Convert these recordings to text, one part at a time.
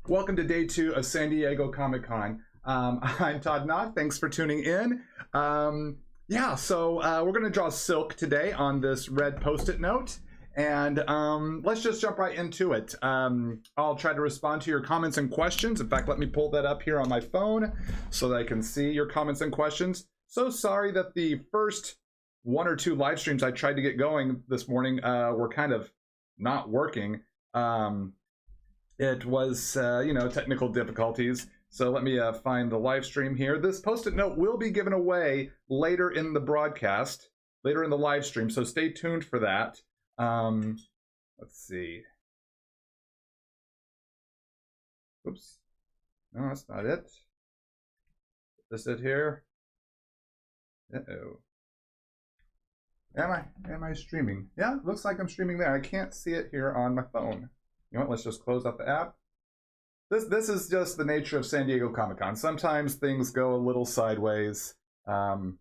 Welcome to day 2 of San Diego Comic-Con. I'm Todd Nauck. Thanks for tuning in. We're going to draw Silk today on this red Post-it note. And let's just jump right into it. I'll try to respond to your comments and questions. In fact, let me pull that up here on my phone so that I can see your comments and questions. So sorry that the first 1 or 2 live streams I tried to get going this morning were kind of not working. It was, technical difficulties. So let me find the live stream here. This Post-it note will be given away later in the broadcast, later in the live stream. So stay tuned for that. Let's see. Oops. No, that's not it. Is it here? Uh-oh. Am I streaming? Yeah, looks like I'm streaming there. I can't see it here on my phone. You know what, let's just close out the app. This is just the nature of San Diego Comic-Con. Sometimes things go a little sideways. Hey,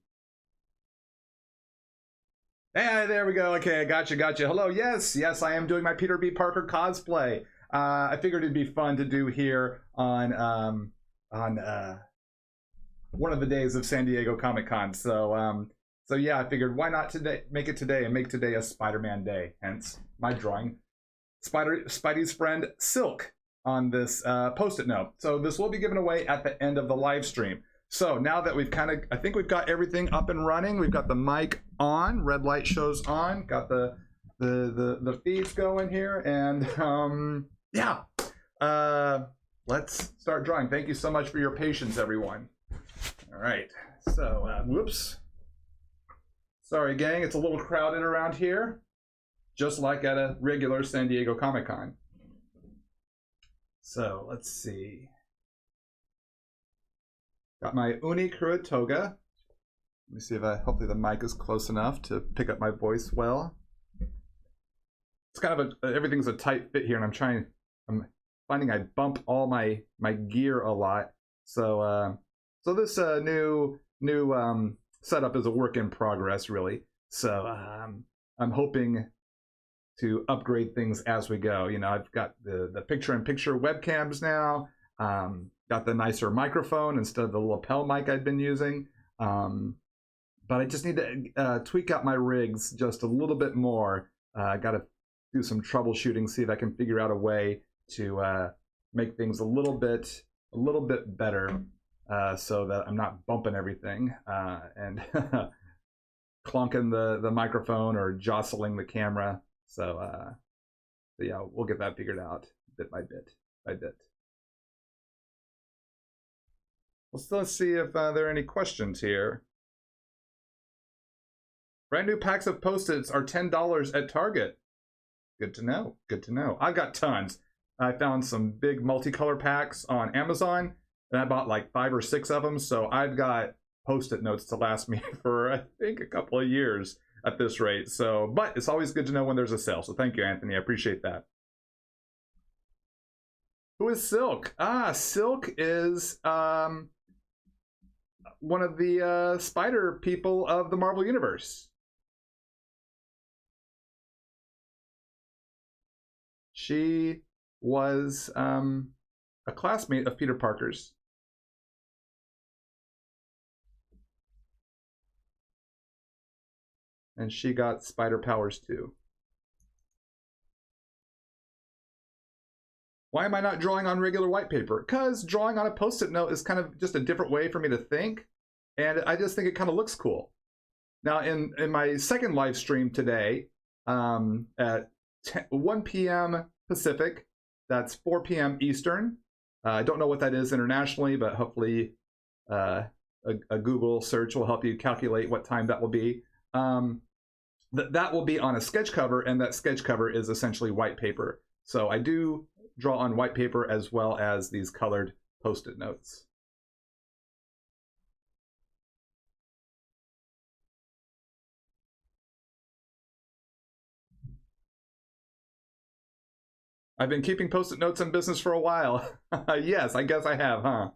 there we go. Okay, I gotcha. Hello, yes, I am doing my Peter B. Parker cosplay. I figured it'd be fun to do here on one of the days of San Diego Comic-Con. So yeah, I figured why not make it today and make today a Spider-Man day. Hence my drawing Spidey's friend Silk on this Post-it note. So this will be given away at the end of the live stream. So now that we've I think we've got everything up and running. We've got the mic on, red light shows on, got the feeds going here, and let's start drawing. Thank you so much for your patience, everyone. All right, so whoops. Sorry, gang, it's a little crowded around here, just like at a regular San Diego Comic-Con. So let's see. Got my Uni Kura toga. Let me see if hopefully the mic is close enough to pick up my voice well. It's kind of everything's a tight fit here, and I'm finding I bump all my gear a lot. So this new setup is a work in progress, really. So I'm hoping to upgrade things as we go. You know, I've got the picture-in-picture webcams now. Got the nicer microphone instead of the lapel mic I'd been using. But I just need to tweak out my rigs just a little bit more. I got to do some troubleshooting, see if I can figure out a way to make things a little bit better, so that I'm not bumping everything and clunking the microphone or jostling the camera. So yeah, we'll get that figured out bit by bit. Let's see if there are any questions here. Brand new packs of Post-its are $10 at Target. Good to know. I've got tons. I found some big multicolor packs on Amazon, and I bought like 5 or 6 of them. So I've got Post-it notes to last me for, I think, a couple of years at this rate. So, but it's always good to know when there's a sale. So thank you, Anthony. I appreciate that. Who is Silk? Silk is one of the spider people of the Marvel Universe. She was a classmate of Peter Parker's. And she got spider powers too. Why am I not drawing on regular white paper? Because drawing on a Post-it note is kind of just a different way for me to think. And I just think it kind of looks cool. Now, in my second live stream today, at 1 p.m. Pacific, that's 4 p.m. Eastern. I don't know what that is internationally, but hopefully a Google search will help you calculate what time that will be. That will be on a sketch cover, and that sketch cover is essentially white paper. So I do draw on white paper as well as these colored Post-it notes. I've been keeping Post-it notes in business for a while. Yes, I guess I have, huh?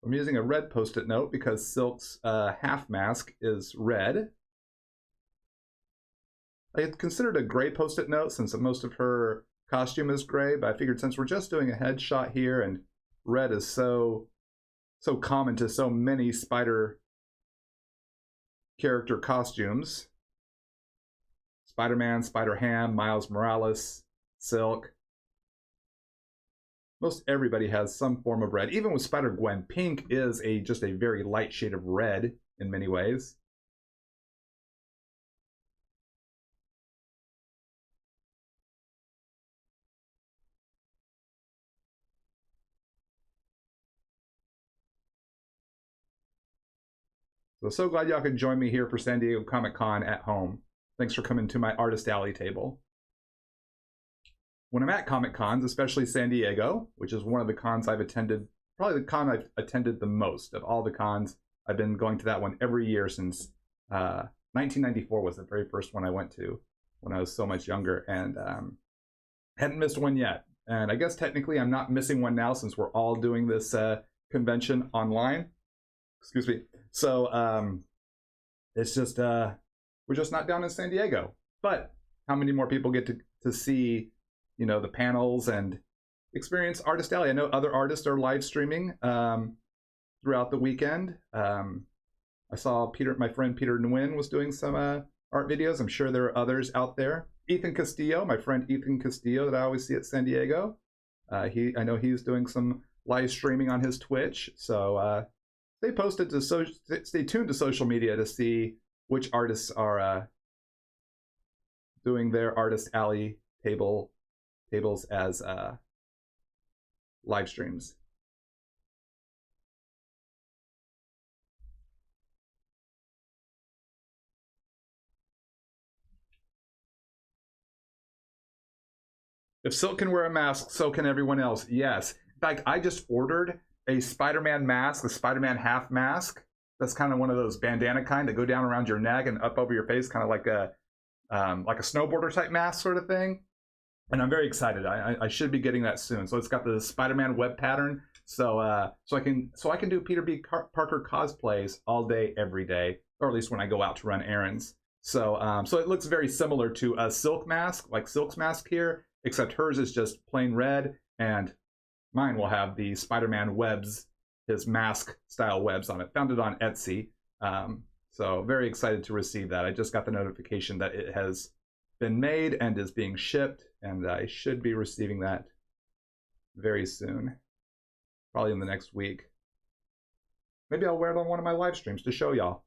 I'm using a red post-it note because Silk's half mask is red. I had considered a gray post-it note since most of her costume is gray, but I figured since we're just doing a headshot here and red is so common to so many spider character costumes. Spider-Man, Spider-Ham, Miles Morales, Silk. Most everybody has some form of red. Even with Spider-Gwen, pink is just a very light shade of red in many ways. So glad y'all could join me here for San Diego Comic-Con at home. Thanks for coming to my Artist Alley table. When I'm at Comic-Cons, especially San Diego, which is one of the cons I've attended, probably the con I've attended the most of all the cons. I've been going to that one every year since 1994 was the very first one I went to when I was so much younger, and hadn't missed one yet. And I guess technically I'm not missing one now since we're all doing this convention online. Excuse me. So it's just we're just not down in San Diego. But how many more people get to see, you know, the panels and experience Artist Alley? I know other artists are live streaming throughout the weekend. I saw my friend Peter Nguyen was doing some art videos. I'm sure there are others out there. Ethan Castillo, my friend Ethan Castillo that I always see at San Diego. I know he's doing some live streaming on his Twitch. So stay tuned to social media to see which artists are doing their Artist Alley tables as live streams. If Silk can wear a mask, so can everyone else. Yes. In fact, I just ordered a Spider-Man mask, a Spider-Man half mask. That's kind of one of those bandana kind that go down around your neck and up over your face, kind of like a snowboarder type mask sort of thing. And I'm very excited. I should be getting that soon. So it's got the Spider-Man web pattern. So I can do Peter B. Parker cosplays all day, every day, or at least when I go out to run errands. So it looks very similar to a Silk mask, like Silk's mask here, except hers is just plain red, and mine will have the Spider-Man webs, his mask style webs on it. Found it on Etsy. So very excited to receive that. I just got the notification that it has been made and is being shipped, and I should be receiving that very soon, probably in the next week. Maybe I'll wear it on one of my live streams to show y'all.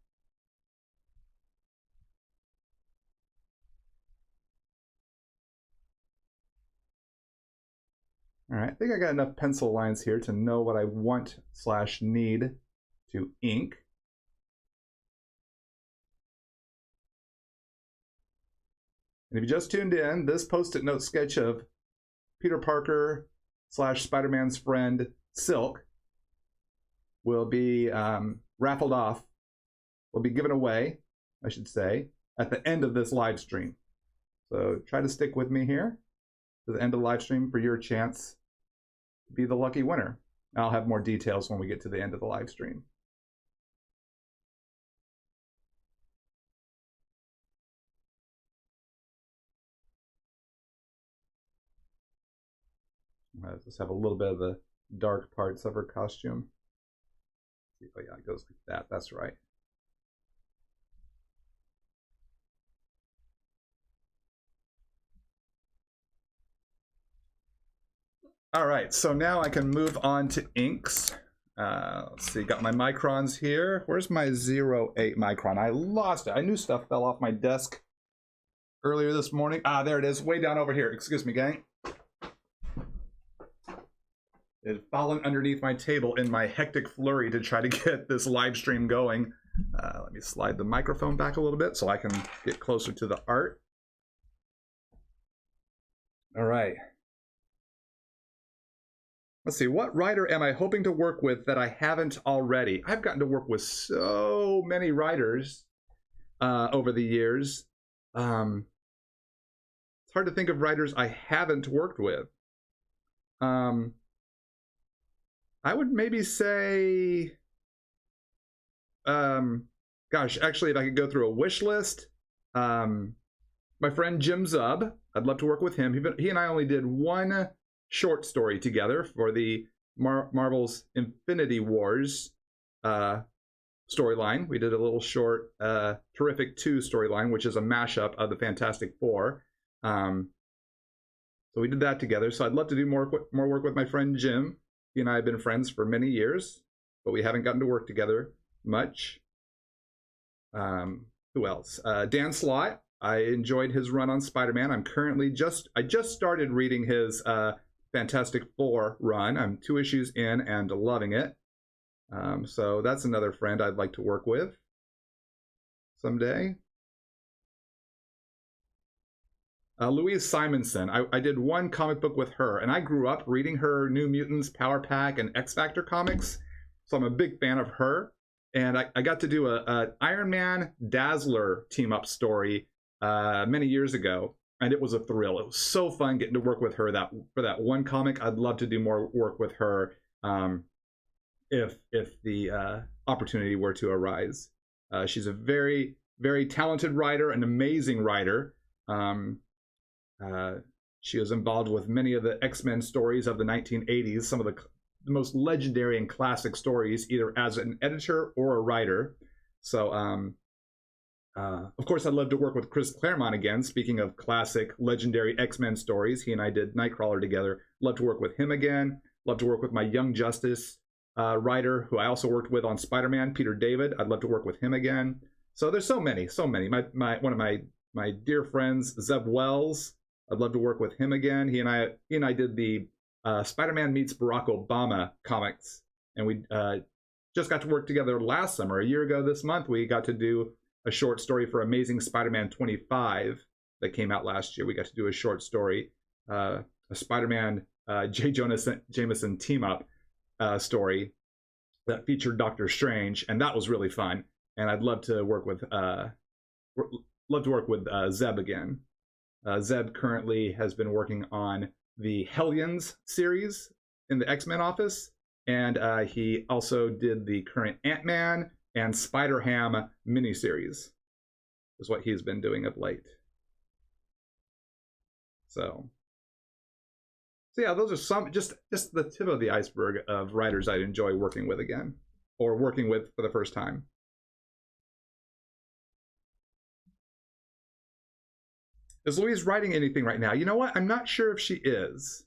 All right, I think I got enough pencil lines here to know what I want/need to ink. And if you just tuned in, this post-it note sketch of Peter Parker / Spider-Man's friend Silk will be raffled off, will be given away, I should say, at the end of this live stream. So try to stick with me here to the end of the live stream for your chance to be the lucky winner. I'll have more details when we get to the end of the live stream. Let's just have a little bit of the dark parts of her costume. Oh yeah, it goes like that. That's right. All right, so now I can move on to inks. Let's see, got my microns here. Where's my 08 micron? I lost it. I knew stuff fell off my desk earlier this morning. Ah, there it is, way down over here. Excuse me, gang. It had fallen underneath my table in my hectic flurry to try to get this live stream going. Let me slide the microphone back a little bit so I can get closer to the art. All right. Let's see, what writer am I hoping to work with that I haven't already? I've gotten to work with so many writers over the years. It's hard to think of writers I haven't worked with. I would maybe say, gosh, actually, if I could go through a wish list, my friend Jim Zub, I'd love to work with him. He and I only did one short story together for the Marvel's Infinity Wars storyline. We did a little short Terrific 2 storyline, which is a mashup of the Fantastic Four. So we did that together. So I'd love to do more work with my friend Jim. He and I have been friends for many years, but we haven't gotten to work together much. Who else? Dan Slott. I enjoyed his run on Spider-Man. I just started reading his Fantastic Four run. I'm 2 issues in and loving it. So that's another friend I'd like to work with someday. Louise Simonson. I did one comic book with her, and I grew up reading her New Mutants, Power Pack, and X Factor comics. So I'm a big fan of her. And I got to do a Iron Man Dazzler team-up story many years ago, and it was a thrill. It was so fun getting to work with her for that one comic. I'd love to do more work with her if the opportunity were to arise. She's a very, very talented writer, an amazing writer. She was involved with many of the X-Men stories of the 1980s, some of the most legendary and classic stories, either as an editor or a writer. So, of course, I'd love to work with Chris Claremont again. Speaking of classic, legendary X-Men stories, he and I did Nightcrawler together. Love to work with him again. Love to work with my Young Justice writer, who I also worked with on Spider-Man, Peter David. I'd love to work with him again. So there's so many. One of my dear friends, Zeb Wells. I'd love to work with him again. He and I did the Spider-Man meets Barack Obama comics, and we just got to work together last summer. A year ago this month, we got to do a short story for Amazing Spider-Man 25 that came out last year. We got to do a short story, a Spider-Man J. Jonah Jameson team-up story that featured Doctor Strange, and that was really fun. And I'd love to work with Zeb again. Zeb currently has been working on the Hellions series in the X-Men office, and he also did the current Ant-Man and Spider-Ham miniseries, is what he's been doing of late. So yeah, those are some, just the tip of the iceberg of writers I'd enjoy working with again, or working with for the first time. Is Louise writing anything right now? You know what? I'm not sure if she is.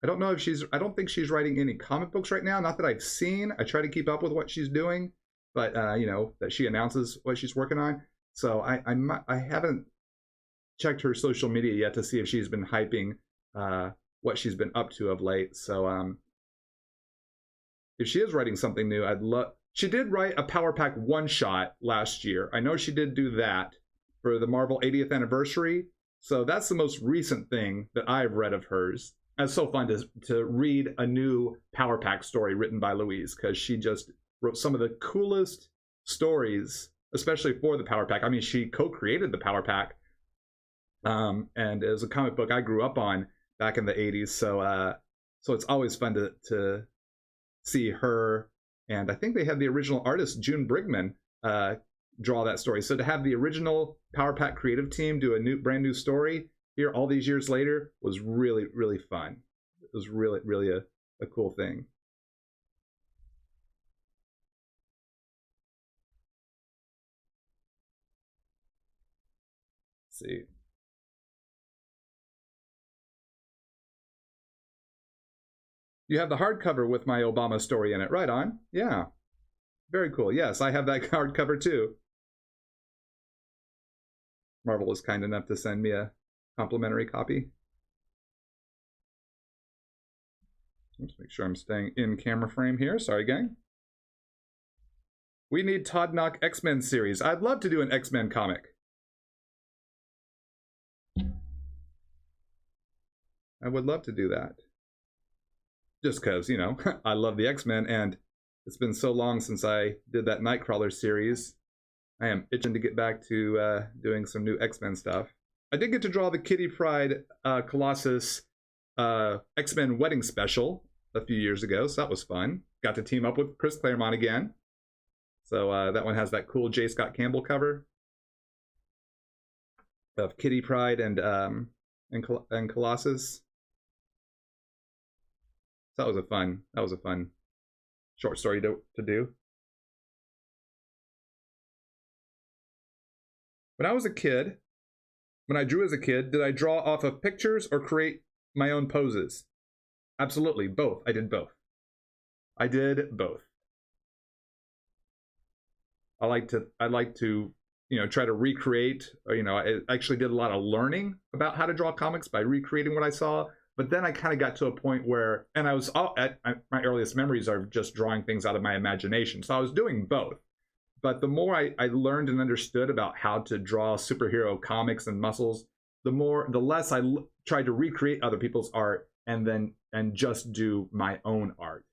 I don't know if I don't think she's writing any comic books right now. Not that I've seen. I try to keep up with what she's doing, but you know, that she announces what she's working on. So I haven't checked her social media yet to see if she's been hyping what she's been up to of late. So if she is writing something new, I'd love. She did write a Power Pack one-shot last year. I know she did do that for the Marvel 80th anniversary. So that's the most recent thing that I've read of hers. And it's so fun to read a new Power Pack story written by Louise, because she just wrote some of the coolest stories, especially for the Power Pack. I mean, she co-created the Power Pack, and it was a comic book I grew up on back in the 80s. So it's always fun to see her. And I think they had the original artist, June Brigman, draw that story. So to have the original Power Pack creative team do a brand new story here all these years later was really, really fun. It was really, really a cool thing. Let's see. You have the hardcover with my Obama story in it. Right on. Yeah. Very cool. Yes, I have that hardcover too. Marvel was kind enough to send me a complimentary copy. Let's make sure I'm staying in camera frame here. Sorry, gang. We need Todd Nauck X-Men series. I'd love to do an X-Men comic. I would love to do that. Just because, you know, I love the X-Men, and it's been so long since I did that Nightcrawler series. I am itching to get back to doing some new X-Men stuff. I did get to draw the Kitty Pryde Colossus X-Men wedding special a few years ago, so that was fun. Got to team up with Chris Claremont again. So that one has that cool J. Scott Campbell cover of Kitty Pryde and Colossus. So that was a fun short story to do. When I was a kid, when I drew as a kid, did I draw off of pictures or create my own poses? Absolutely, both. I did both. I did both. I like to, you know, try to recreate, you know, I actually did a lot of learning about how to draw comics by recreating what I saw. But then I kind of got to a point where, and I was my earliest memories are just drawing things out of my imagination. So I was doing both. But the more I learned and understood about how to draw superhero comics and muscles, the less I tried to recreate other people's art and just do my own art.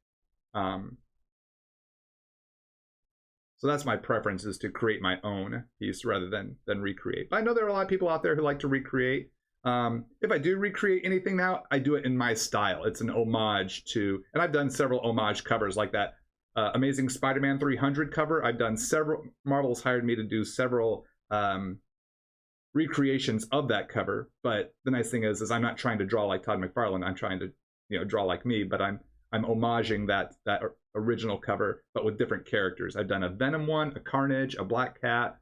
So that's my preference, is to create my own piece rather than recreate. But I know there are a lot of people out there who like to recreate. If I do recreate anything now, I do it in my style. It's an homage to, and I've done several homage covers like that. Amazing Spider-Man 300 cover. I've done several, Marvel's hired me to do several recreations of that cover. But the nice thing is I'm not trying to draw like Todd McFarlane. I'm trying to, you know, draw like me, but I'm homaging that original cover, but with different characters. I've done a Venom one, a Carnage, a Black Cat,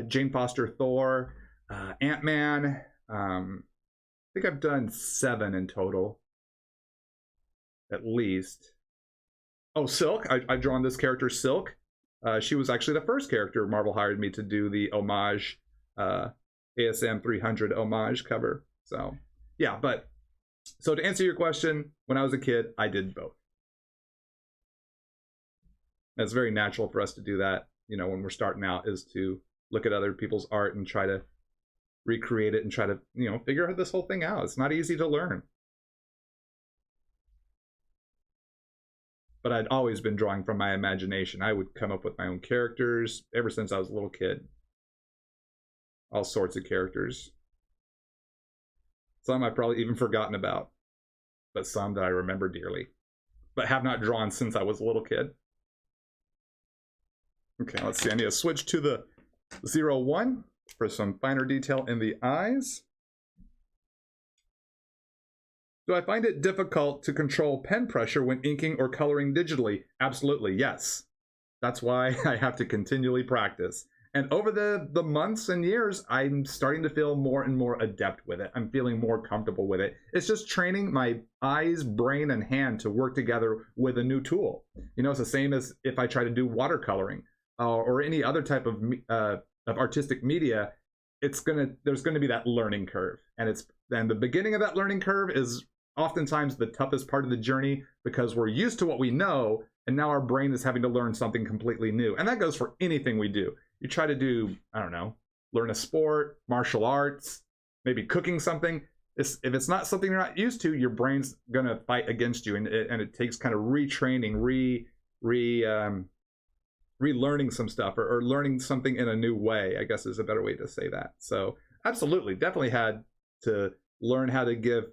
Jane Foster Thor, Ant-Man. I think I've done 7 in total, at least. Oh, Silk. I've drawn this character, Silk. She was actually the first character Marvel hired me to do the homage, ASM 300 homage cover. So, yeah, but, so to answer your question, when I was a kid, I did both. And it's very natural for us to do that, you know, when we're starting out, is to look at other people's art and try to recreate it and try to, you know, figure this whole thing out. It's not easy to learn. But I'd always been drawing from my imagination. I would come up with my own characters ever since I was a little kid. All sorts of characters. Some I've probably even forgotten about, but some that I remember dearly, but have not drawn since I was a little kid. Okay, let's see. I need to switch to the 01 for some finer detail in the eyes. Do I find it difficult to control pen pressure when inking or coloring digitally? Absolutely, yes. That's why I have to continually practice. And over the months and years, I'm starting to feel more and more adept with it. I'm feeling more comfortable with it. It's just training my eyes, brain, and hand to work together with a new tool. You know, it's the same as if I try to do watercoloring or any other type of artistic media. There's gonna be that learning curve, and the beginning of that learning curve is oftentimes the toughest part of the journey, because we're used to what we know, and now our brain is having to learn something completely new. And that goes for anything we do. You try to do, I don't know, learn a sport, martial arts, maybe cooking something. If it's not something you're not used to, your brain's gonna fight against you, and it takes kind of retraining, relearning some stuff, or learning something in a new way, I guess is a better way to say that. So absolutely, definitely had to learn how to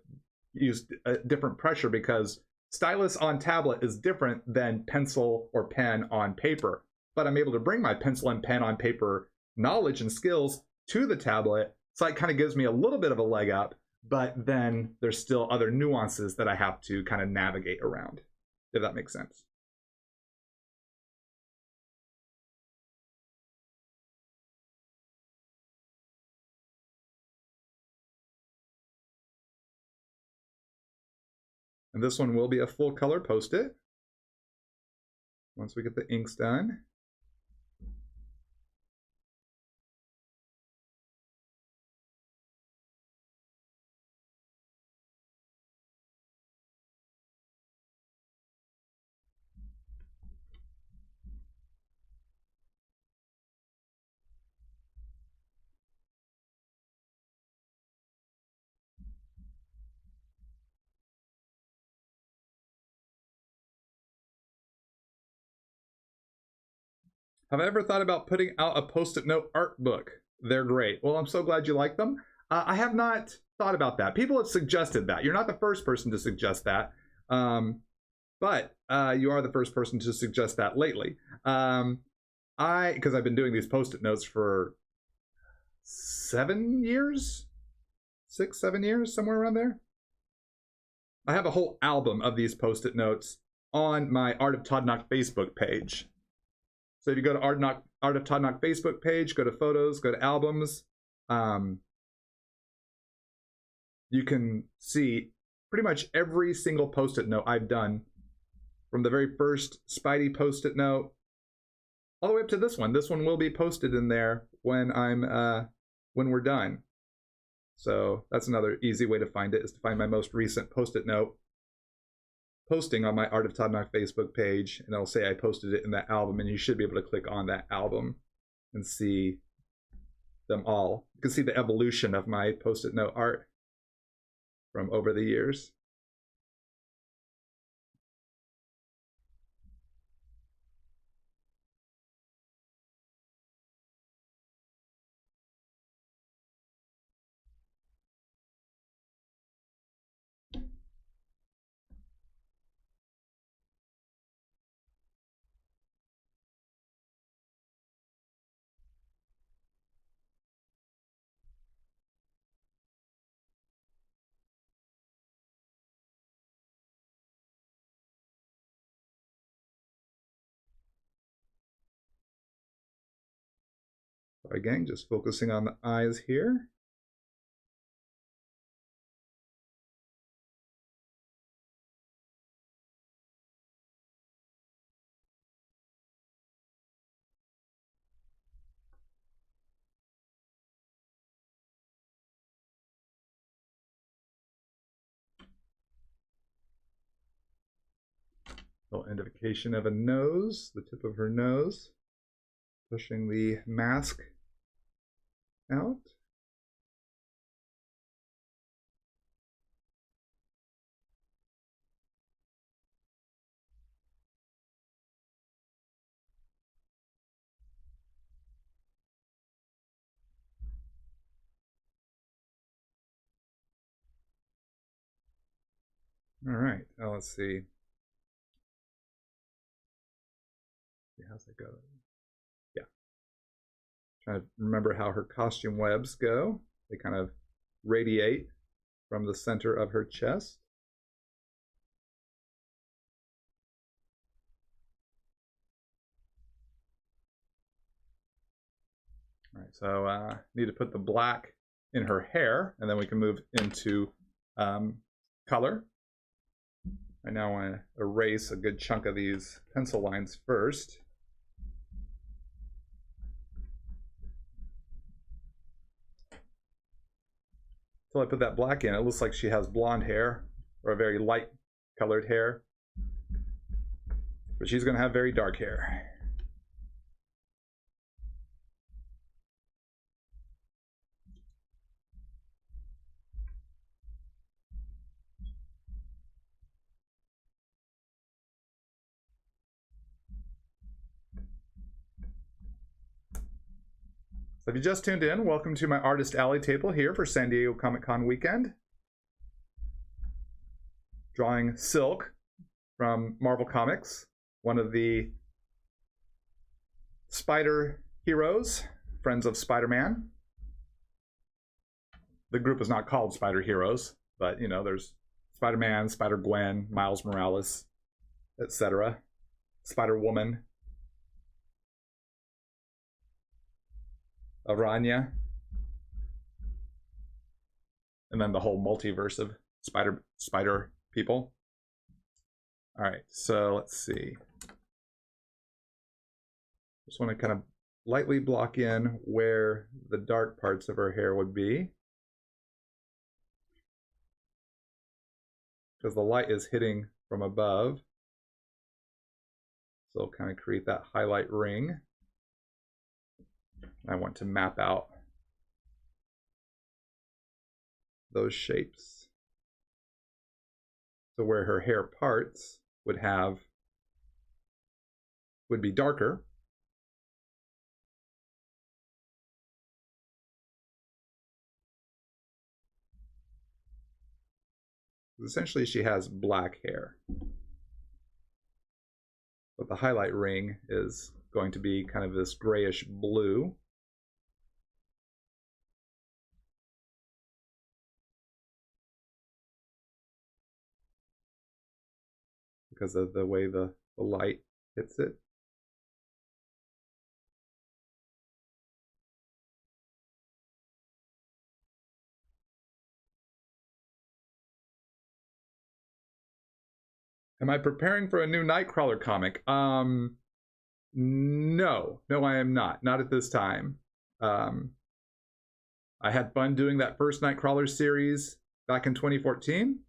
use different pressure, because stylus on tablet is different than pencil or pen on paper. But I'm able to bring my pencil and pen on paper knowledge and skills to the tablet, so it kind of gives me a little bit of a leg up, but then there's still other nuances that I have to kind of navigate around, if that makes sense. And this one will be a full color post-it once we get the inks done. Have I ever thought about putting out a post-it note art book? They're great. Well, I'm so glad you like them. I have not thought about that. People have suggested that. You're not the first person to suggest that. But you are the first person to suggest that lately. Because I've been doing these Post-it notes for 7 years, 6, 7 years, somewhere around there. I have a whole album of these Post-it notes on my Art of Todd Nauck Facebook page. So if you go to Art of Todd Nauck Facebook page, go to photos, go to albums, you can see pretty much every single Post-it note I've done, from the very first Spidey Post-it note all the way up to this one. This one will be posted in there when we're done. So that's another easy way to find it, is to find my most recent Post-it note posting on my Art of Todd Nauck Facebook page, and it'll say I posted it in that album, and you should be able to click on that album and see them all. You can see the evolution of my Post-it note art from over the years. Again, just focusing on the eyes here. Little indication of a nose, the tip of her nose, pushing the mask out. All right, now let's see. How's that go? Yeah. Trying to remember how her costume webs go. They kind of radiate from the center of her chest. All right, so need to put the black in her hair, and then we can move into color. I now want to erase a good chunk of these pencil lines first. Until I put that black in, it looks like she has blonde hair, or a very light colored hair. But she's going to have very dark hair. So if you just tuned in, welcome to my Artist Alley table here for San Diego Comic-Con weekend. Drawing Silk from Marvel Comics, one of the Spider heroes, friends of Spider-Man. The group is not called Spider Heroes, but you know, there's Spider-Man, Spider-Gwen, Miles Morales, etc. Spider-Woman, Aranya, and then the whole multiverse of spider people. All right, so let's see. Just want to kind of lightly block in where the dark parts of her hair would be, because the light is hitting from above. So it'll kind of create that highlight ring. I want to map out those shapes. So where her hair parts would be darker. Essentially, she has black hair. But the highlight ring is going to be kind of this grayish blue. Because of the way the light hits it. Am I preparing for a new Nightcrawler comic? No, I am not. Not at this time. I had fun doing that first Nightcrawler series back in 2014.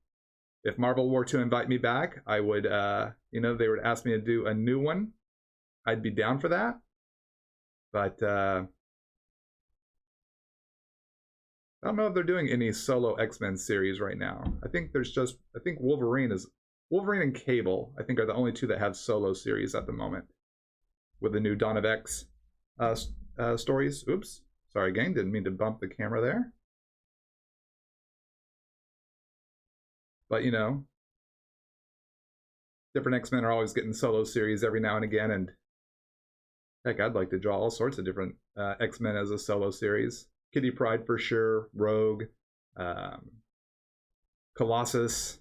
If Marvel were to invite me back, I would, you know, they would ask me to do a new one. I'd be down for that. But I don't know if they're doing any solo X-Men series right now. I think Wolverine and Cable, I think, are the only two that have solo series at the moment. With the new Dawn of X stories. Oops. Sorry, gang. Didn't mean to bump the camera there. But, you know, different X-Men are always getting solo series every now and again. And heck, I'd like to draw all sorts of different X-Men as a solo series. Kitty Pryde for sure. Rogue. Colossus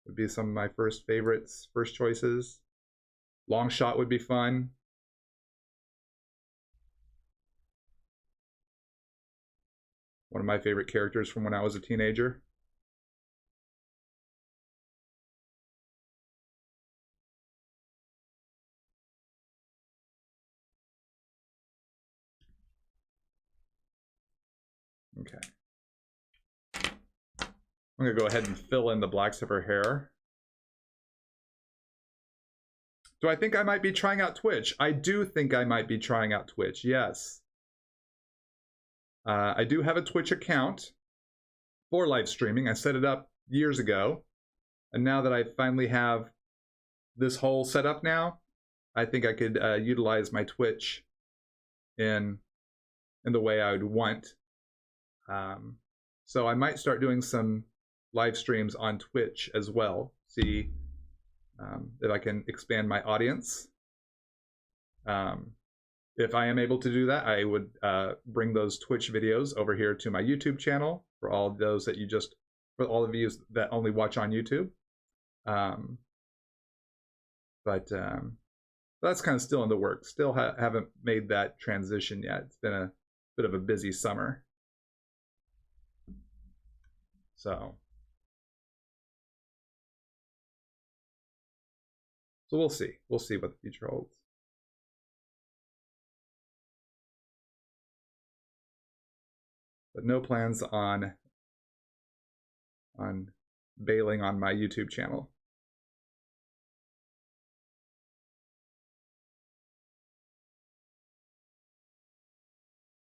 would be some of my first favorites, first choices. Longshot would be fun. One of my favorite characters from when I was a teenager. Okay. I'm going to go ahead and fill in the blacks of her hair. Do I think I might be trying out Twitch? I do think I might be trying out Twitch, yes. I do have a Twitch account for live streaming. I set it up years ago. And now that I finally have this whole setup now, I think I could utilize my Twitch in the way I would want. So I might start doing some live streams on Twitch as well. See if I can expand my audience. If I am able to do that, I would bring those Twitch videos over here to my YouTube channel for all of those that for all of you that only watch on YouTube. But that's kind of still in the works. Still haven't made that transition yet. It's been a bit of a busy summer. So we'll see. We'll see what the future holds. But no plans on bailing on my YouTube channel.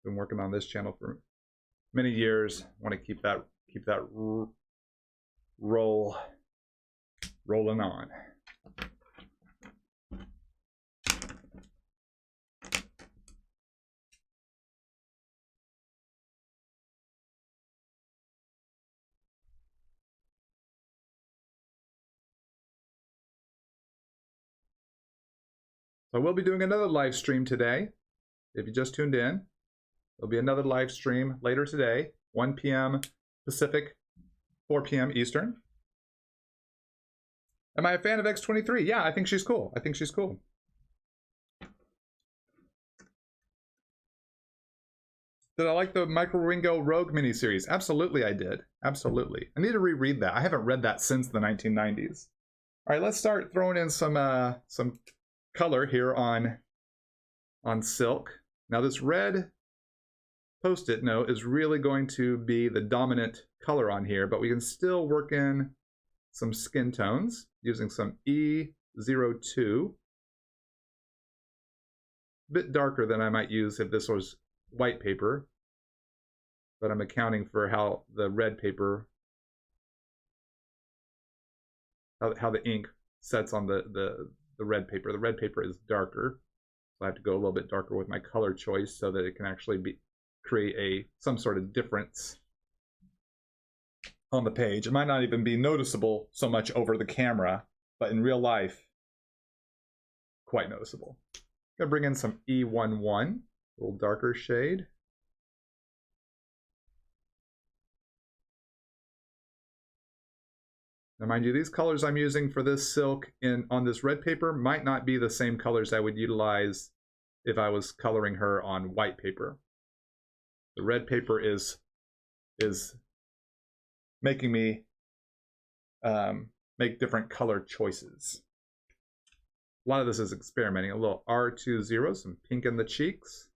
Been working on this channel for many years. Want to keep that rolling on. So I will be doing another live stream today. If you just tuned in, there'll be another live stream later today, 1 p.m. Pacific, 4 p.m. Eastern. Am I a fan of X-23? Yeah, I think she's cool. I think she's cool. Did I like the Michael Ringo Rogue miniseries? Absolutely, I did. Absolutely. I need to reread that. I haven't read that since the 1990s. All right, let's start throwing in some color here on silk. Now this red Post-it note is really going to be the dominant color on here, but we can still work in some skin tones using some E02. A bit darker than I might use if this was white paper, but I'm accounting for how the red paper, how the ink sets on the red paper. The red paper is darker, so I have to go a little bit darker with my color choice so that it can actually create some sort of difference on the page. It might not even be noticeable so much over the camera, but in real life, quite noticeable. I'm gonna bring in some E11, a little darker shade. Now mind you, these colors I'm using for this silk on this red paper might not be the same colors I would utilize if I was coloring her on white paper. The red paper is making me make different color choices. A lot of this is experimenting. A little R20, some pink in the cheeks.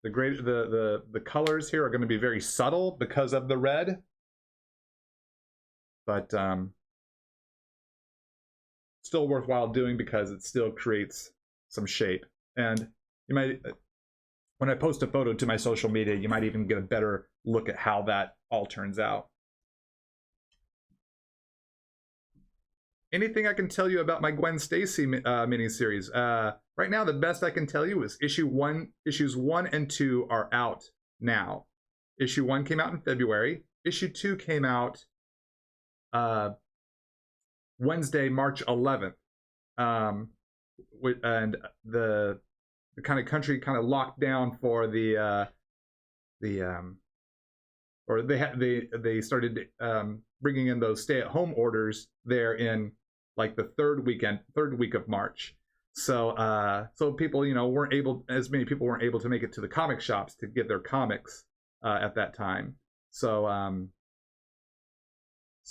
The colors here are going to be very subtle because of the red, but still worthwhile doing because it still creates some shape. And you might, when I post a photo to my social media, you might even get a better look at how that all turns out. Anything I can tell you about my Gwen Stacy miniseries? Right now, the best I can tell you is issues 1 and 2 are out now. Issue 1 came out in February. Issue 2 came out Wednesday, March 11th. And the kind of country kind of locked down for they started bringing in those stay-at-home orders there in like the third week of March. So people, you know, as many people weren't able to make it to the comic shops to get their comics at that time. So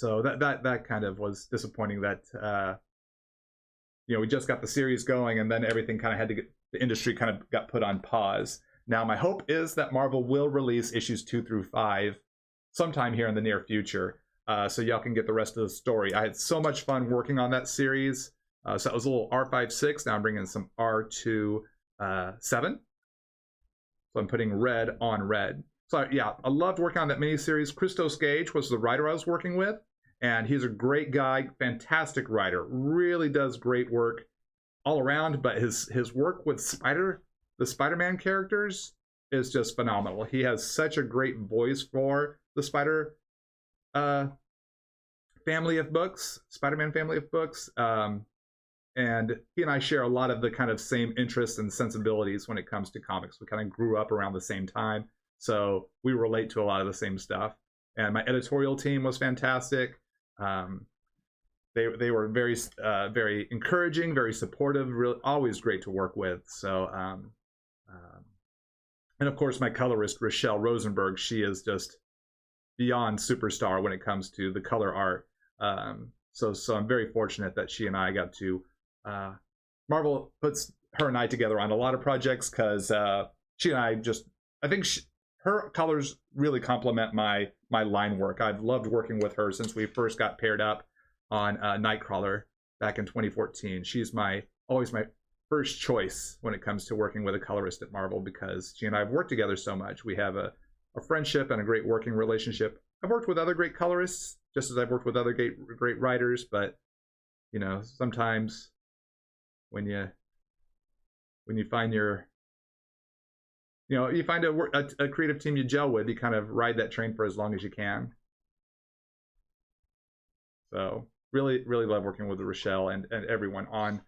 that kind of was disappointing that you know, we just got the series going and then everything kind of had to get, the industry kind of got put on pause. Now my hope is that Marvel will release issues 2 through 5 sometime here in the near future, so y'all can get the rest of the story. I had so much fun working on that series. So that was a little R56. Now I'm bringing some R27. So I'm putting red on red. So yeah, I loved working on that miniseries. Christos Gage was the writer I was working with, and he's a great guy, fantastic writer, really does great work all around. But his work with the Spider-Man characters is just phenomenal. He has such a great voice for the Spider-Man family of books. And he and I share a lot of the kind of same interests and sensibilities when it comes to comics. We kind of grew up around the same time, so we relate to a lot of the same stuff. And my editorial team was fantastic. They were very very encouraging, very supportive, really, always great to work with. So and of course my colorist Rochelle Rosenberg, she is just beyond superstar when it comes to the color art. So I'm very fortunate that she and I got to Marvel puts her and I together on a lot of projects because she and I just, I think her colors really complement my line work. I've loved working with her since we first got paired up on Nightcrawler back in 2014. She's always my first choice when it comes to working with a colorist at Marvel because she and I have worked together so much. We have a friendship and a great working relationship. I've worked with other great colorists just as I've worked with other great writers, but you know, sometimes when you find you find a creative team you gel with, you kind of ride that train for as long as you can. So really love working with Rochelle and everyone on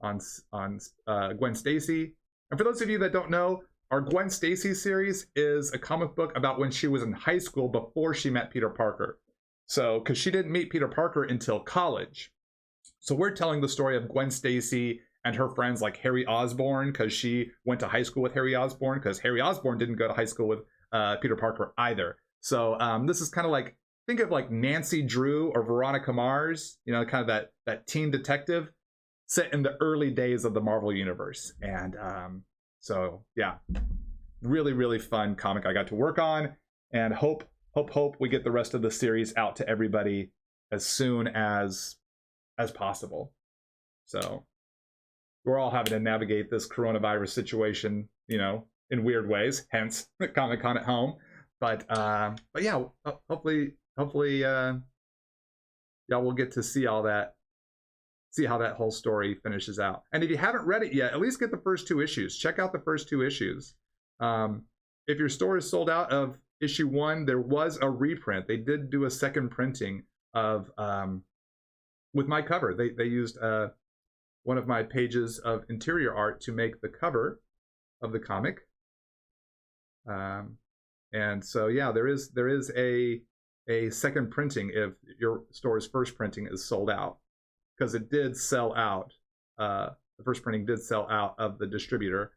Gwen Stacy. And for those of you that don't know, our Gwen Stacy series is a comic book about when she was in high school before she met Peter Parker. So, because she didn't meet Peter Parker until college. So we're telling the story of Gwen Stacy and her friends like Harry Osborn, because she went to high school with Harry Osborn, because Harry Osborn didn't go to high school with Peter Parker either. So this is kind of like, think of like Nancy Drew or Veronica Mars, you know, kind of that teen detective set in the early days of the Marvel Universe. And so yeah, really fun comic I got to work on, and hope we get the rest of the series out to everybody as soon as possible. So we're all having to navigate this coronavirus situation, you know, in weird ways, hence Comic-Con at home. But yeah, hopefully y'all will get to see all that, see how that whole story finishes out. And if you haven't read it yet, at least get the first 2 issues. Check out the first 2 issues. If your store is sold out of issue 1, there was a reprint. They did do a second printing of with my cover. They used one of my pages of interior art to make the cover of the comic. And so yeah, there is a second printing if your store's first printing is sold out, because it did sell out. The first printing did sell out of the distributor.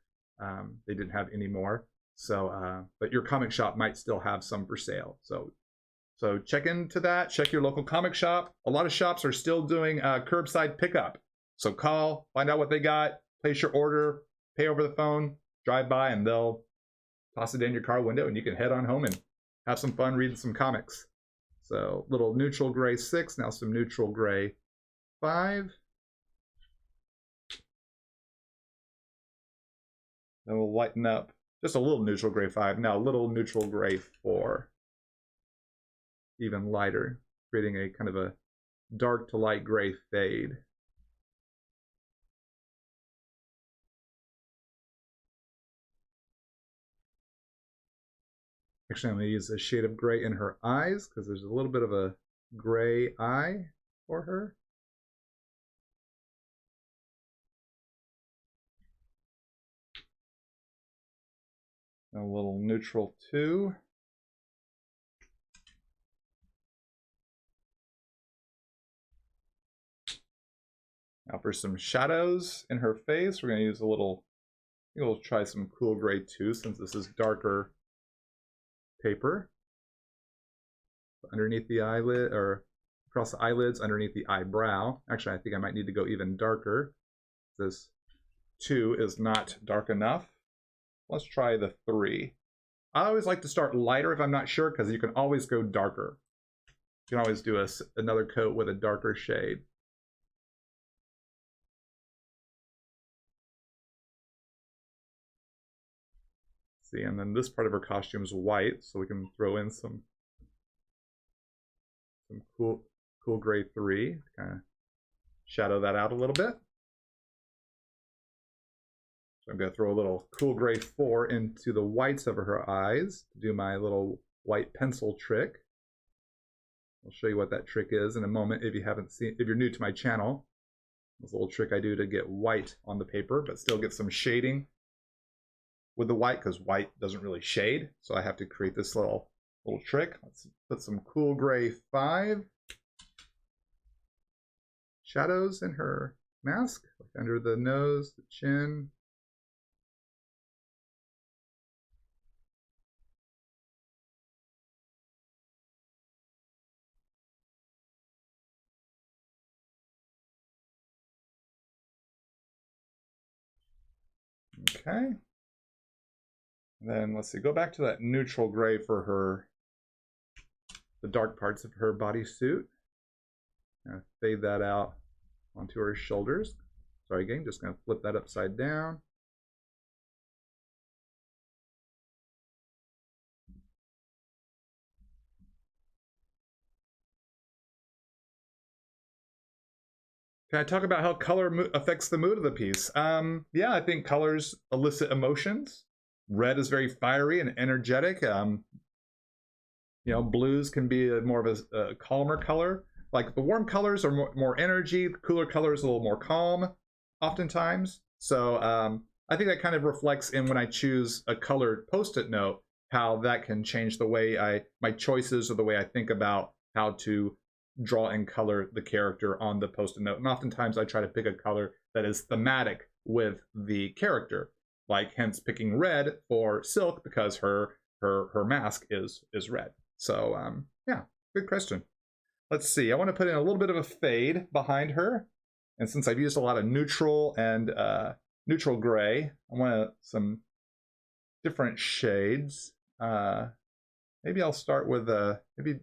They didn't have any more. So, but your comic shop might still have some for sale. So check into that. Check your local comic shop. A lot of shops are still doing curbside pickup. So call, find out what they got, place your order, pay over the phone, drive by, and they'll toss it in your car window, and you can head on home and have some fun reading some comics. So little neutral gray 6, now some neutral gray 5. Then we'll lighten up just a little neutral gray 5. Now a little neutral gray 4. Even lighter, creating a kind of a dark to light gray fade. Actually, I'm going to use a shade of gray in her eyes because there's a little bit of a gray eye for her. A little neutral 2. Now for some shadows in her face, we're going to use a little, I think we'll try some cool gray 2 since this is darker paper. Underneath the eyelid, or across the eyelids, underneath the eyebrow. Actually, I think I might need to go even darker. This 2 is not dark enough. Let's try the 3. I always like to start lighter if I'm not sure, because you can always go darker. You can always do another coat with a darker shade. See, and then this part of her costume is white, so we can throw in some cool gray 3 to kind of shadow that out a little bit. So I'm going to throw a little cool gray 4 into the whites of her eyes to do my little white pencil trick. I'll show you what that trick is in a moment if you haven't seen, if you're new to my channel. This little trick I do to get white on the paper, but still get some shading with the white, because white doesn't really shade. So I have to create this little trick. Let's put some cool gray 5 shadows in her mask, like under the nose, the chin. Okay. And then let's see, go back to that neutral gray for her, the dark parts of her bodysuit. Fade that out onto her shoulders. Sorry, again, just going to flip that upside down. Can I talk about how color affects the mood of the piece? Yeah, I think colors elicit emotions. Red is very fiery and energetic. You know, blues can be more of a calmer color. Like the warm colors are more energy. The cooler colors are a little more calm, oftentimes. So I think that kind of reflects in when I choose a colored Post-it note, how that can change the way my choices or the way I think about how to draw and color the character on the Post-it note. And oftentimes I try to pick a color that is thematic with the character, like hence picking red for Silk because her mask is red. So yeah, good question. Let's see, I want to put in a little bit of a fade behind her, and since I've used a lot of neutral and neutral gray, I want some different shades. Maybe I'll start with maybe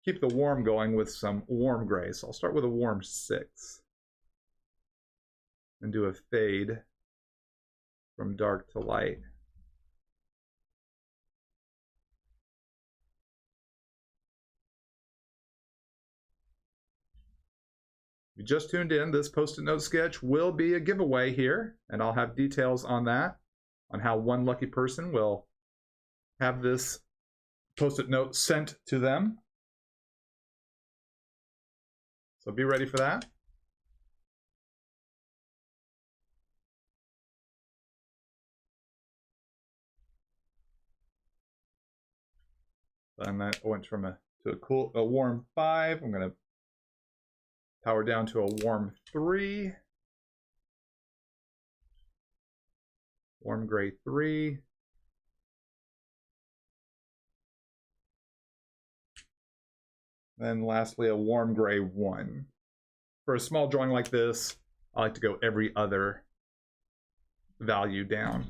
keep the warm going with some warm gray. So I'll start with a warm 6 and do a fade from dark to light. If you just tuned in, this Post-it note sketch will be a giveaway here, and I'll have details on that on how one lucky person will have this Post-it note sent to them. So be ready for that. And that went from a warm 5. I'm going to power down to a warm 3. Warm gray 3. Then lastly, a warm gray 1. For a small drawing like this, I like to go every other value down.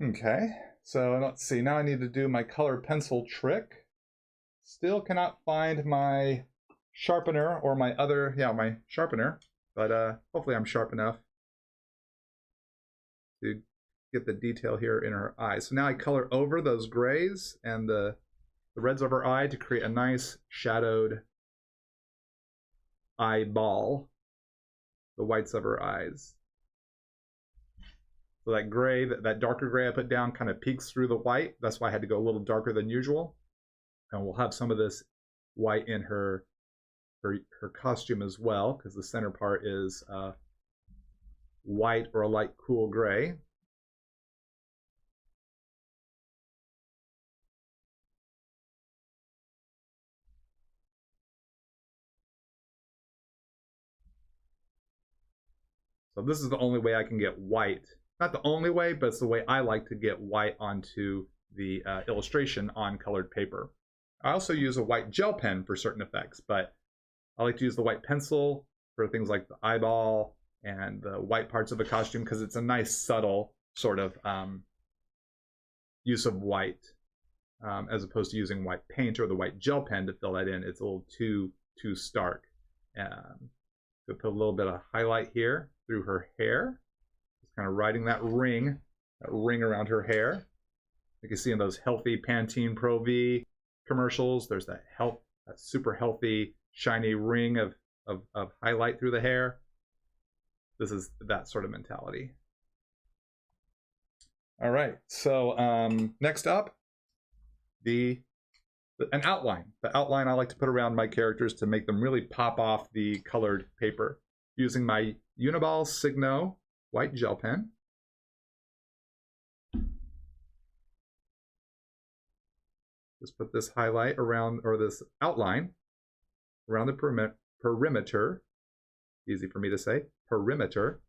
Okay, so let's see. Now I need to do my color pencil trick. Still cannot find my sharpener or my my sharpener, but hopefully I'm sharp enough to get the detail here in her eye. So now I color over those grays and the reds of her eye to create a nice shadowed eyeball, the whites of her eyes. So that gray, that darker gray I put down kind of peeks through the white. That's why I had to go a little darker than usual. And we'll have some of this white in her costume as well, because the center part is white or a light cool gray. So this is the only way I can get white. Not the only way, but it's the way I like to get white onto the illustration on colored paper. I also use a white gel pen for certain effects, but I like to use the white pencil for things like the eyeball and the white parts of the costume, because it's a nice subtle sort of use of white, as opposed to using white paint or the white gel pen to fill that in. It's a little too stark. So put a little bit of highlight here through her hair, just kind of riding that ring around her hair. You can see in those healthy Pantene Pro V commercials, there's that super healthy shiny ring of highlight through the hair. This is that sort of mentality. All right, so next up, an outline. The outline I like to put around my characters to make them really pop off the colored paper, using my Uniball Signo white gel pen. Just put this highlight around, or this outline around the perimeter. Easy for me to say, perimeter.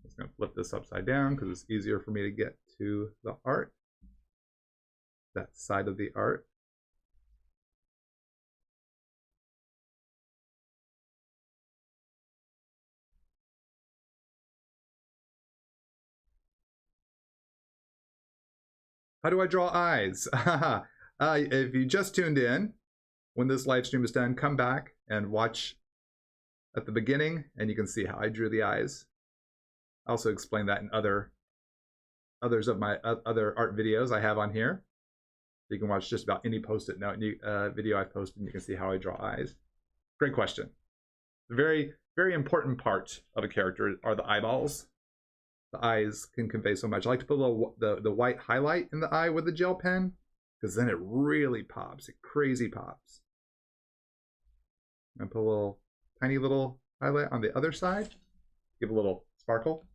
Just going to flip this upside down because it's easier for me to get to the art, that side of the art. How do I draw eyes? If you just tuned in, when this live stream is done, come back and watch at the beginning, and you can see how I drew the eyes. I also explain that in others of my other art videos I have on here. You can watch just about any Post-it note video I've posted, and you can see how I draw eyes. Great question. The very, very important part of a character are the eyeballs. The eyes can convey so much. I like to put a little the white highlight in the eye with the gel pen, because then it really pops. It crazy pops. And put a little tiny little highlight on the other side, give a little sparkle.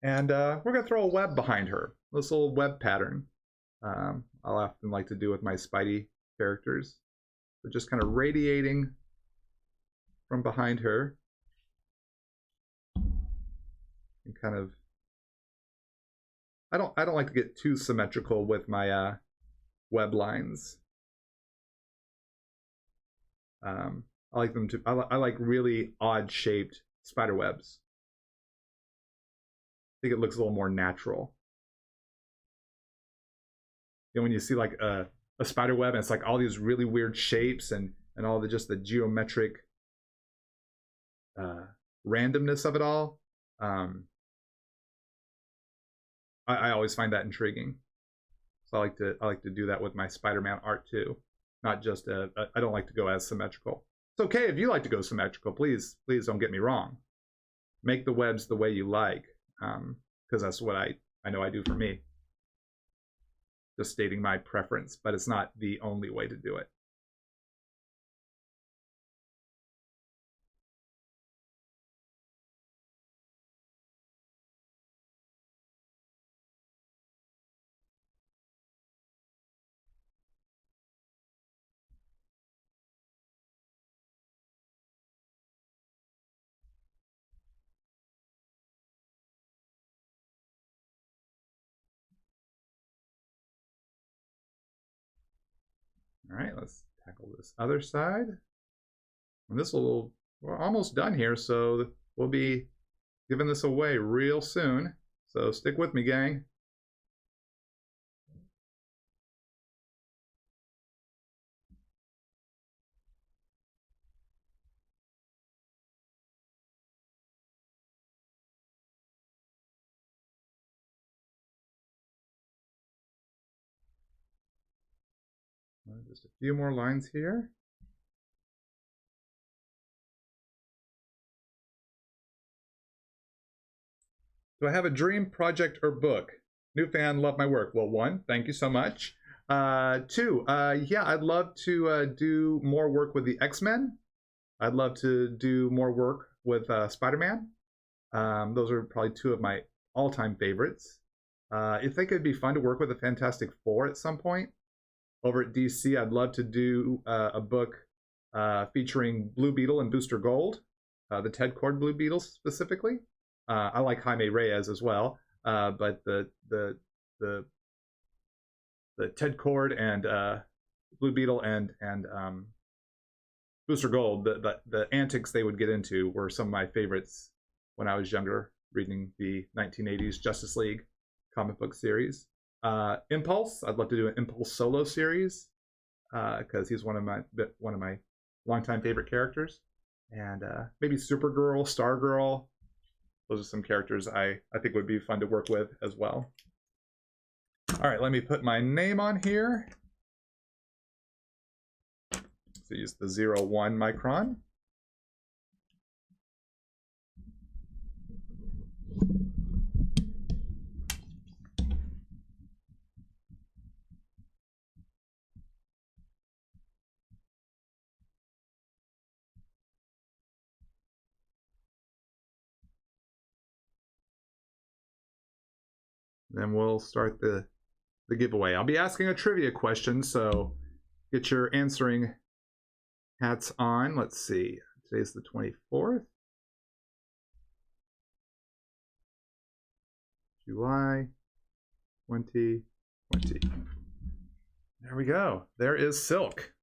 And we're going to throw a web behind her, this little web pattern. I'll often like to do with my Spidey characters. So just kind of radiating from behind her. And kind of, I don't like to get too symmetrical with my web lines. I like them to, I like really odd shaped spider webs. I think it looks a little more natural. And when you see like a a spider web, and it's like all these really weird shapes and all the just the geometric randomness of it all. I always find that intriguing. So I like to do that with my Spider-Man art too. Not just I don't like to go as symmetrical. It's okay if you like to go symmetrical. Please don't get me wrong. Make the webs the way you like, because that's what I know I do for me. Just stating my preference, but it's not the only way to do it. All right, let's tackle this other side. And we're almost done here, so we'll be giving this away real soon. So stick with me, gang. Just a few more lines here. Do I have a dream project or book? New fan, love my work. Well, 1, thank you so much. 2, yeah, I'd love to do more work with the X-Men. I'd love to do more work with Spider-Man. Those are probably 2 of my all-time favorites. I think it'd be fun to work with the Fantastic Four at some point. Over at DC, I'd love to do a book featuring Blue Beetle and Booster Gold, the Ted Cord Blue Beetles specifically. I like Jaime Reyes as well, but the Ted Cord and Blue Beetle and Booster Gold, the antics they would get into were some of my favorites when I was younger, reading the 1980s Justice League comic book series. Impulse, I'd love to do an Impulse solo series because he's one of my longtime favorite characters. And maybe Supergirl, Stargirl. Those are some characters I think would be fun to work with as well. All right, let me put my name on here. So use the 0.1 micron. Then we'll start the giveaway. I'll be asking a trivia question, so get your answering hats on. Let's see. Today's the 24th. July 2020. There we go. There is Silk.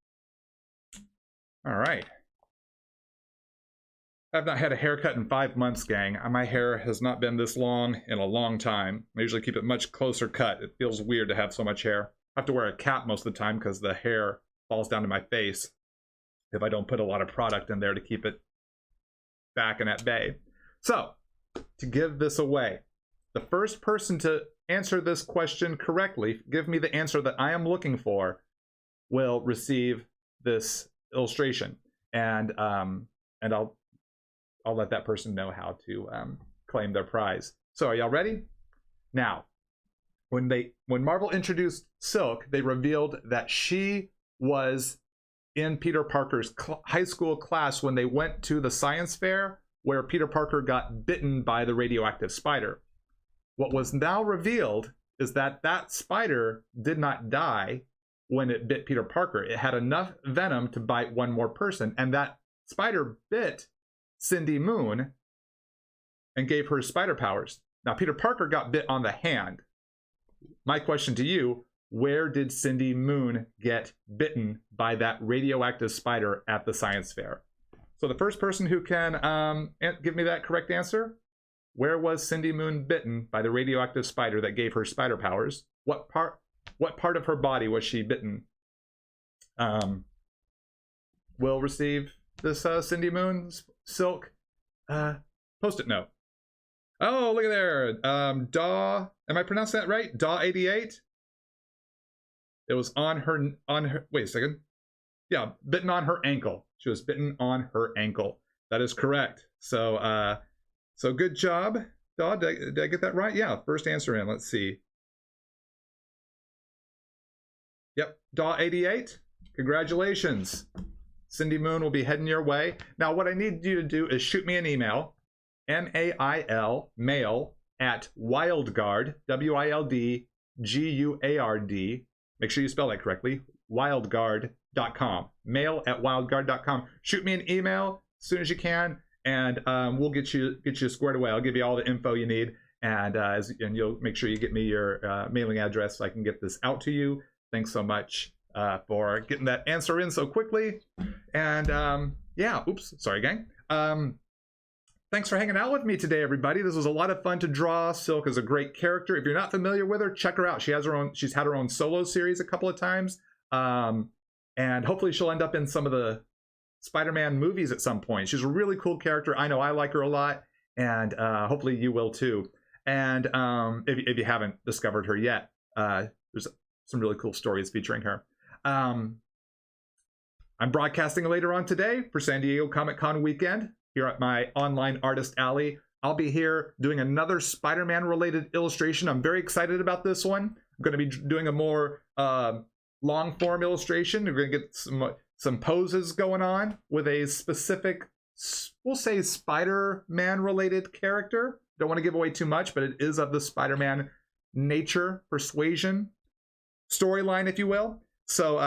All right. I've not had a haircut in 5 months, gang. My hair has not been this long in a long time. I usually keep it much closer cut. It feels weird to have so much hair. I have to wear a cap most of the time because the hair falls down to my face if I don't put a lot of product in there to keep it back and at bay. So, to give this away, the first person to answer this question correctly, give me the answer that I am looking for, will receive this illustration. And I'll let that person know how to claim their prize. So are y'all ready? Now, when Marvel introduced Silk, they revealed that she was in Peter Parker's high school class when they went to the science fair where Peter Parker got bitten by the radioactive spider. What was now revealed is that that spider did not die when it bit Peter Parker. It had enough venom to bite one more person, and that spider bit Cindy Moon and gave her spider powers. Now, Peter Parker got bit on the hand. My question to you, where did Cindy Moon get bitten by that radioactive spider at the science fair? So the first person who can give me that correct answer, where was Cindy Moon bitten by the radioactive spider that gave her spider powers? What part of her body was she bitten will receive this Cindy Moon silk post-it note. Oh, look at there. Daw, am I pronouncing that right? Daw88. It was on her, wait a second. Yeah, bitten on her ankle. She was bitten on her ankle. That is correct. So, so good job, Daw. Did I get that right? Yeah, first answer in. Let's see. Yep, Daw88. Congratulations. Cindy Moon will be heading your way. Now, what I need you to do is shoot me an email, mail, mail at wildguard, WILDGUARD. Make sure you spell that correctly, wildguard.com. Mail at wildguard.com. Shoot me an email as soon as you can, and we'll get you squared away. I'll give you all the info you need, and you'll make sure you get me your mailing address so I can get this out to you. Thanks so much for getting that answer in so quickly. And yeah, oops, sorry gang. Thanks for hanging out with me today, everybody. This was a lot of fun to draw. Silk is a great character. If you're not familiar with her, check her out. She has her own, she's had her own solo series a couple of times. And hopefully she'll end up in some of the Spider-Man movies at some point. She's a really cool character. I know I like her a lot, and hopefully you will too. And if you haven't discovered her yet, there's some really cool stories featuring her. I'm broadcasting later on today for San Diego Comic-Con weekend here at my online artist alley. I'll be here doing another Spider-Man related illustration. I'm very excited about this one. I'm going to be doing a more long form illustration. We're going to get some poses going on with a specific, we'll say, Spider-Man related character. Don't want to give away too much, but it is of the Spider-Man nature, persuasion storyline, if you will. So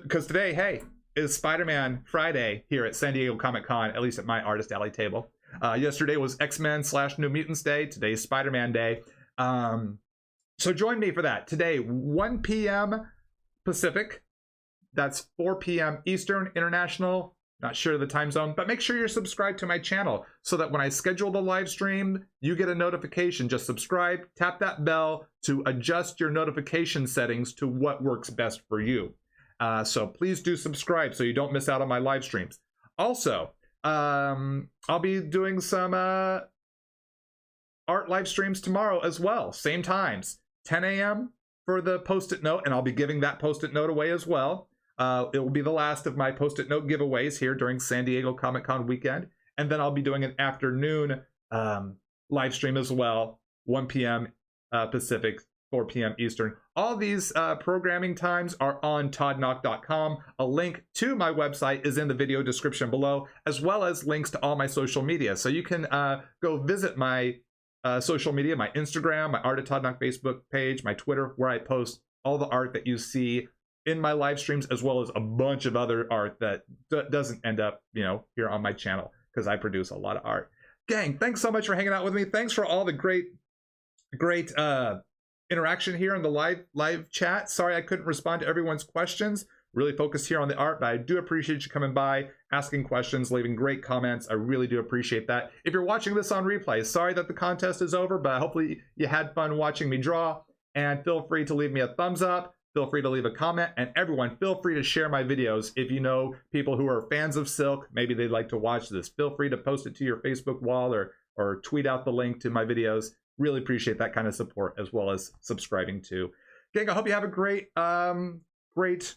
because today, hey, is Spider-Man Friday here at San Diego Comic-Con, at least at my artist alley table. Yesterday was X-Men / New Mutants Day. Today's Spider-Man Day. So join me for that. Today, 1 p.m. Pacific. That's 4 p.m. Eastern, International. Not sure of the time zone, but make sure you're subscribed to my channel so that when I schedule the live stream, you get a notification. Just subscribe, tap that bell to adjust your notification settings to what works best for you. So please do subscribe so you don't miss out on my live streams. Also, I'll be doing some art live streams tomorrow as well. Same times, 10 a.m. for the post-it note, and I'll be giving that post-it note away as well. It will be the last of my post-it note giveaways here during San Diego Comic-Con weekend. And then I'll be doing an afternoon live stream as well, 1 p.m. Pacific, 4 p.m. Eastern. All these programming times are on toddnauck.com. A link to my website is in the video description below, as well as links to all my social media. So you can go visit my social media, my Instagram, my Art of Todd Nauck Facebook page, my Twitter, where I post all the art that you see in my live streams, as well as a bunch of other art that doesn't end up, here on my channel, because I produce a lot of art. Gang, thanks so much for hanging out with me. Thanks for all the great interaction here in the live chat. Sorry I couldn't respond to everyone's questions. Really focused here on the art, but I do appreciate you coming by, asking questions, leaving great comments. I really do appreciate that. If you're watching this on replay, sorry that the contest is over, but hopefully you had fun watching me draw. And feel free to leave me a thumbs up. Feel free to leave a comment, and everyone, feel free to share my videos. If you know people who are fans of Silk, maybe they'd like to watch this, feel free to post it to your Facebook wall or tweet out the link to my videos. Really appreciate that kind of support, as well as subscribing too. Gang, I hope you have a great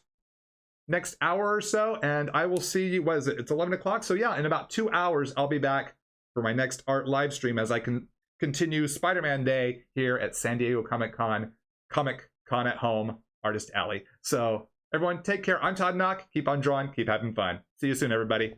next hour or so, and I will see you, what is it? It's 11 o'clock, so yeah, in about 2 hours, I'll be back for my next art live stream as I can continue Spider-Man Day here at San Diego Comic-Con, Comic-Con at Home, Artist Alley. So everyone, take care. I'm Todd Nauck. Keep on drawing. Keep having fun. See you soon, everybody.